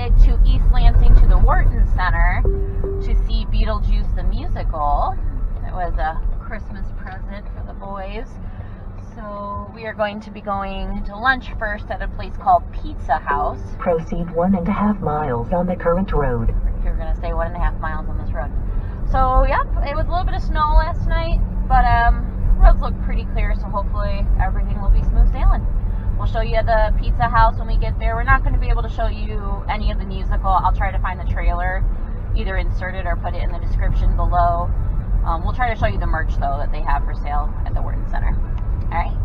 headed to East Lansing to the Wharton Center to see Beetlejuice the Musical. It was a Christmas present for the boys. So we are going to be going to lunch first at a place called Pizza House. Proceed 1.5 miles on the current road. You're going to stay 1.5 miles on this road. So, yep, it was a little bit of snow last night, but roads look pretty clear, so hopefully everything will be smooth sailing. We'll show you the Pizza House when we get there. We're not going to be able to show you any of the musical. I'll try to find the trailer, either insert it or put it in the description below. We'll try to show you the merch, though, that they have for sale at the Wharton Center. All right.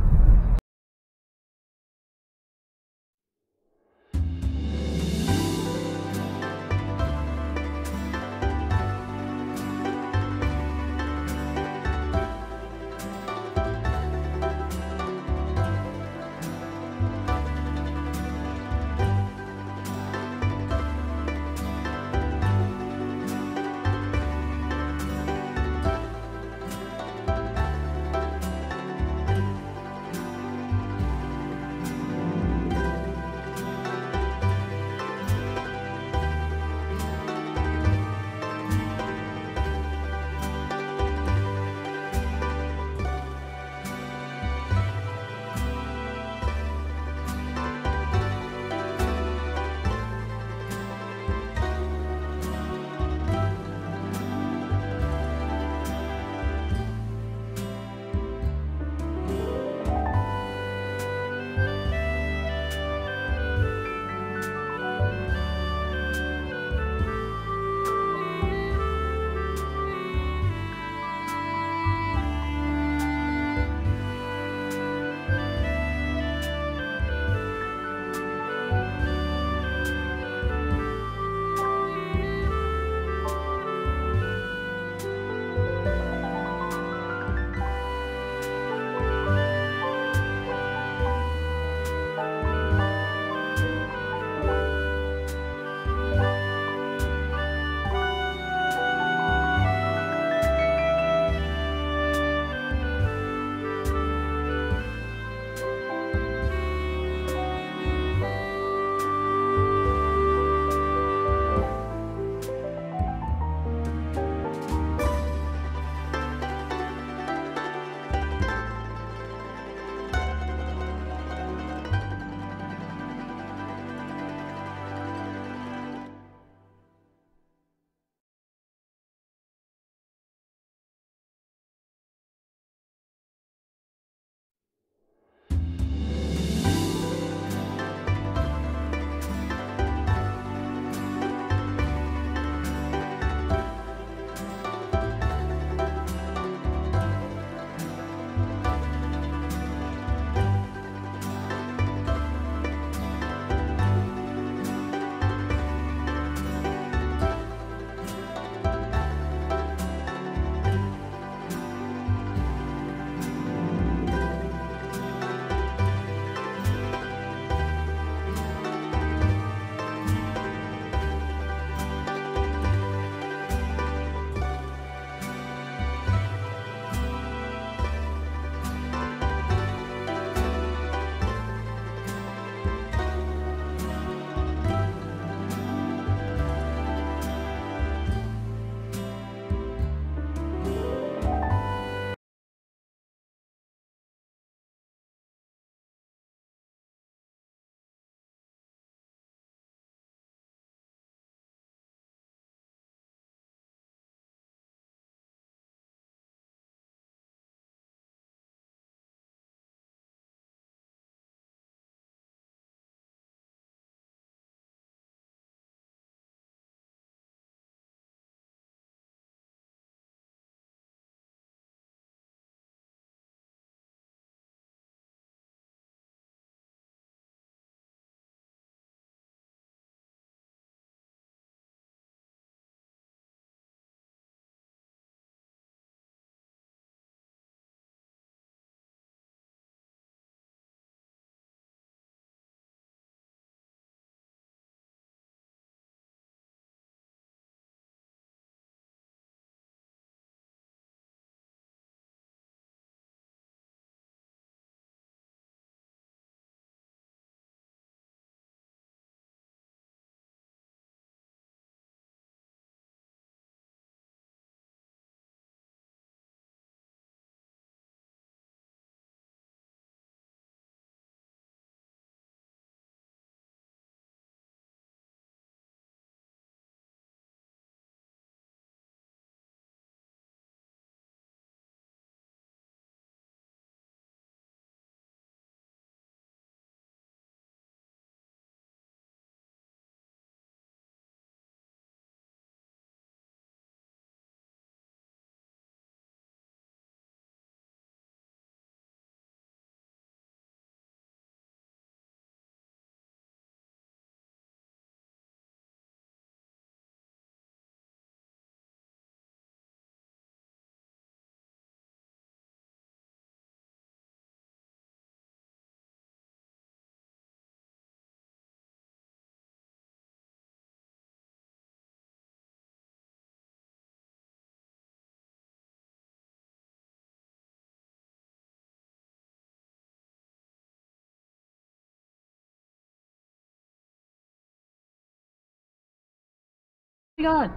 God.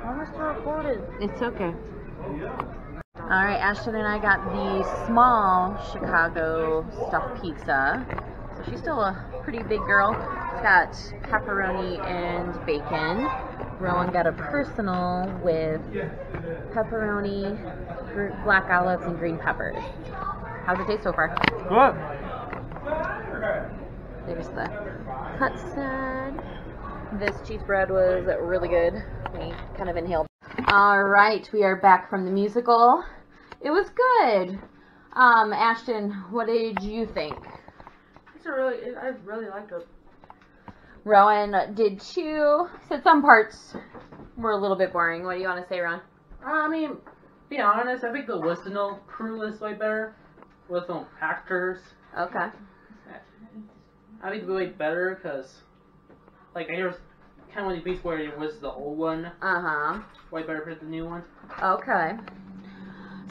I must have recorded. It's okay. Alright, Ashton and I got the small Chicago stuffed pizza. So she's still a pretty big girl. It's got pepperoni and bacon. Rowan got a personal with pepperoni, black olives, and green peppers. How's it taste so far? Good. There's the Hudson. This cheese bread was really good. We kind of inhaled. Alright, we are back from the musical. It was good. Ashton, what did you think? I really liked it. Rowan did too. Said some parts were a little bit boring. What do you want to say, Ron? I mean, be honest, I think the Whistle crew is way better. Whistle actors. Okay. I think it'd be way better because, like, I hear kind of one of the beats where it was the old one. Uh-huh. Way better for the new one. Okay.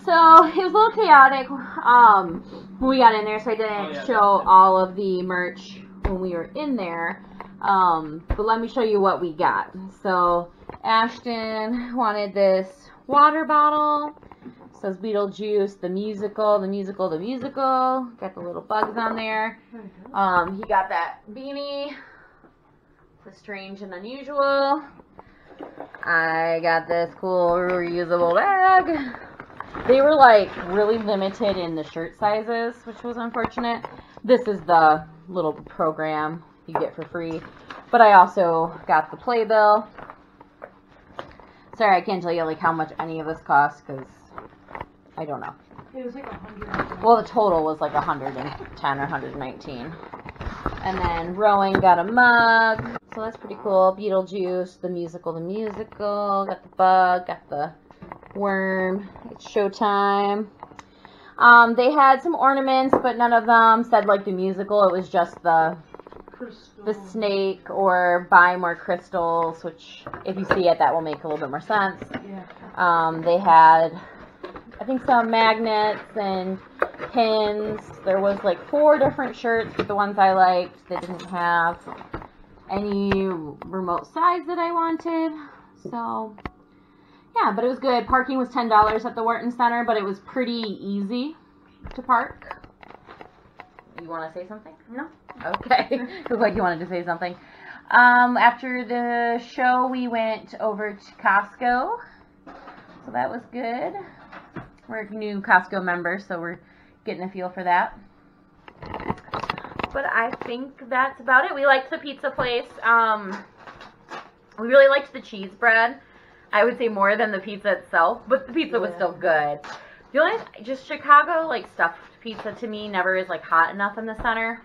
So, it was a little chaotic when we got in there, so I didn't show all of the merch when we were in there. But let me show you what we got. So, Ashton wanted this water bottle. It says Beetlejuice the Musical, the Musical, the Musical. Got the little bugs on there. He got that beanie. The Strange and Unusual. I got this cool reusable bag. They were like really limited in the shirt sizes, which was unfortunate. This is the little program you get for free. But I also got the playbill. Sorry, I can't tell you like how much any of this costs because I don't know. It was like 100. Well, the total was like 110 or 119. And then Rowan got a mug. So that's pretty cool. Beetlejuice, the Musical, the Musical. Got the bug, got the worm. It's showtime. They had some ornaments, but none of them said like the musical. It was just the snake or buy more crystals, which if you see it, that will make a little bit more sense. Yeah. They had, I think, some magnets and pins. There was like 4 different shirts, but the ones I liked, they didn't have any remote size that I wanted. So, yeah, but it was good. Parking was $10 at the Wharton Center, but it was pretty easy to park. You want to say something? No? Okay. It looked like you wanted to say something. After the show, we went over to Costco. So that was good. We're new Costco members, so we're getting a feel for that. But I think that's about it. We liked the pizza place. We really liked the cheese bread. I would say more than the pizza itself, but the pizza was still good. The only, just Chicago, like, stuffed pizza to me never is, like, hot enough in the center.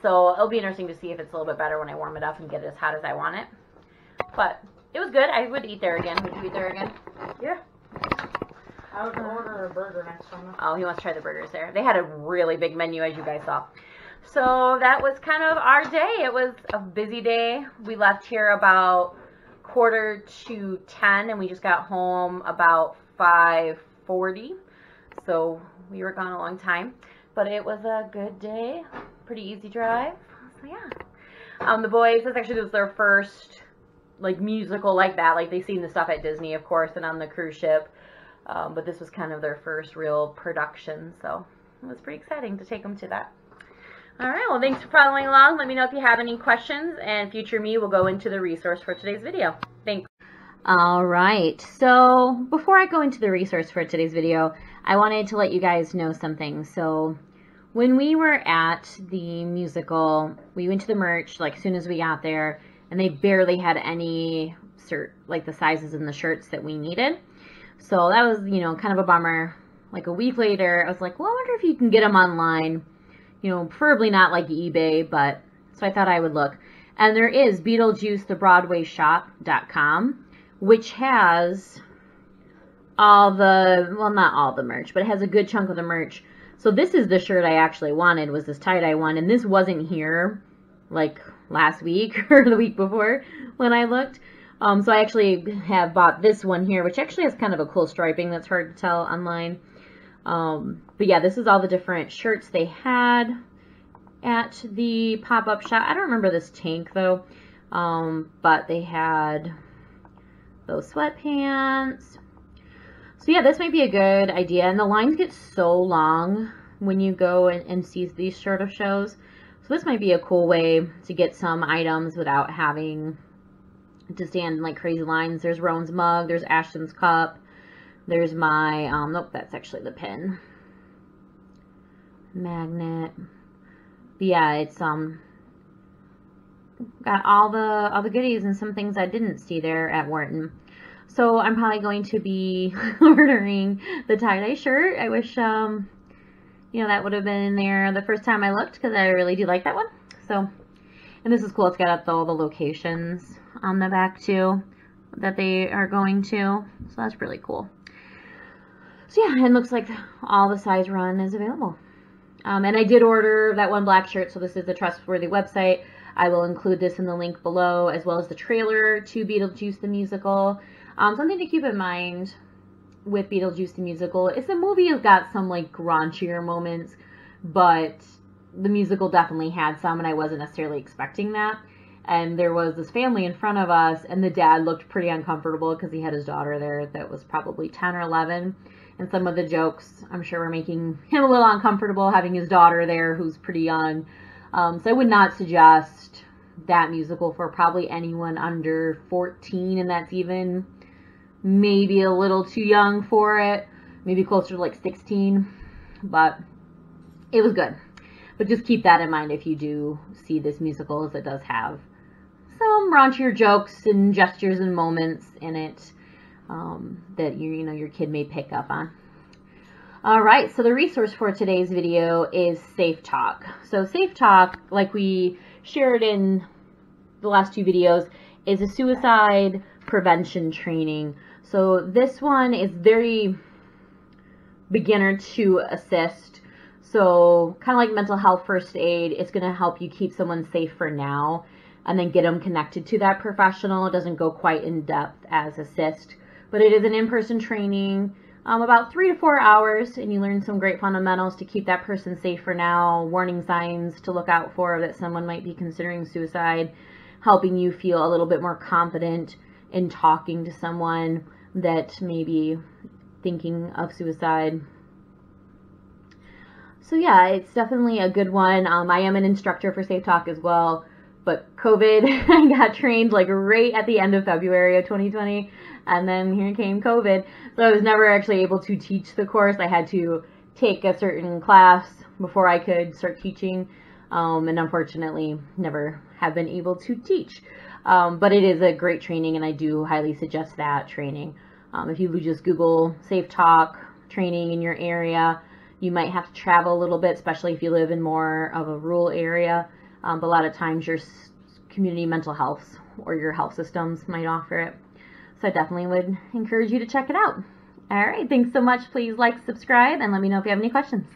So it'll be interesting to see if it's a little bit better when I warm it up and get it as hot as I want it. But it was good. I would eat there again. Would you eat there again? Yeah. I would order a burger next time. Oh, he wants to try the burgers there. They had a really big menu, as you guys saw. So that was kind of our day. It was a busy day. We left here about 9:45, and we just got home about 5:40. So we were gone a long time. But it was a good day. Pretty easy drive. So yeah. The boys, this actually was their first like musical like that. Like they've seen the stuff at Disney, of course, and on the cruise ship. But this was kind of their first real production. So it was pretty exciting to take them to that. Alright, well thanks for following along. Let me know if you have any questions, and future me will go into the resource for today's video. Thanks. Alright, so before I go into the resource for today's video, I wanted to let you guys know something. So when we were at the musical, we went to the merch like as soon as we got there, and they barely had any like the sizes in the shirts that we needed. So that was, you know, kind of a bummer. Like a week later, I was like, well, I wonder if you can get them online. You know, preferably not like eBay, but so I thought I would look. And there is BeetlejuiceTheBroadwayShop.com, which has all the, well, not all the merch, but it has a good chunk of the merch. So this is the shirt I actually wanted, was this tie-dye one, and this wasn't here like last week or the week before when I looked. So I actually have bought this one here, which actually has kind of a cool striping that's hard to tell online. But yeah, this is all the different shirts they had at the pop-up shop. I don't remember this tank though, but they had those sweatpants. So yeah, this might be a good idea. And the lines get so long when you go and see these sort of shows. So this might be a cool way to get some items without having to stand in like crazy lines. There's Rowan's mug, there's Ashton's cup, there's my, nope, that's actually the pin. Magnet. But yeah, it's, got all the goodies and some things I didn't see there at Wharton. So I'm probably going to be ordering the tie-dye shirt. I wish, you know, that would have been in there the first time I looked, because I really do like that one. So, and this is cool. It's got all the locations on the back too that they are going to. So that's really cool. So yeah, it looks like all the size run is available. And I did order that one black shirt, so this is a trustworthy website. I will include this in the link below, as well as the trailer to Beetlejuice the Musical. Something to keep in mind with Beetlejuice the Musical is the movie has got some like raunchier moments, but the musical definitely had some, and I wasn't necessarily expecting that. And there was this family in front of us, and the dad looked pretty uncomfortable because he had his daughter there that was probably 10 or 11. And some of the jokes, I'm sure, were making him a little uncomfortable having his daughter there who's pretty young. So I would not suggest that musical for probably anyone under 14, and that's even maybe a little too young for it. Maybe closer to like 16, but it was good. But just keep that in mind if you do see this musical, as it does have some raunchier jokes and gestures and moments in it that you know your kid may pick up on. All right, so the resource for today's video is Safe Talk. So Safe Talk, like we shared in the last two videos, is a suicide prevention training. So this one is very beginner to assist. So kind of like mental health first aid, it's going to help you keep someone safe for now and then get them connected to that professional. It doesn't go quite in depth as assist, but it is an in-person training, about 3 to 4 hours, and you learn some great fundamentals to keep that person safe for now, warning signs to look out for that someone might be considering suicide, helping you feel a little bit more confident in talking to someone that may be thinking of suicide. So yeah, it's definitely a good one. I am an instructor for Safe Talk as well, but COVID, I got trained like right at the end of February of 2020, and then here came COVID. So I was never actually able to teach the course. I had to take a certain class before I could start teaching, and unfortunately never have been able to teach. But it is a great training, and I do highly suggest that training. If you just Google Safe Talk training in your area, you might have to travel a little bit, especially if you live in more of a rural area. But a lot of times your community mental health or your health systems might offer it. So I definitely would encourage you to check it out. All right, thanks so much. Please like, subscribe, and let me know if you have any questions.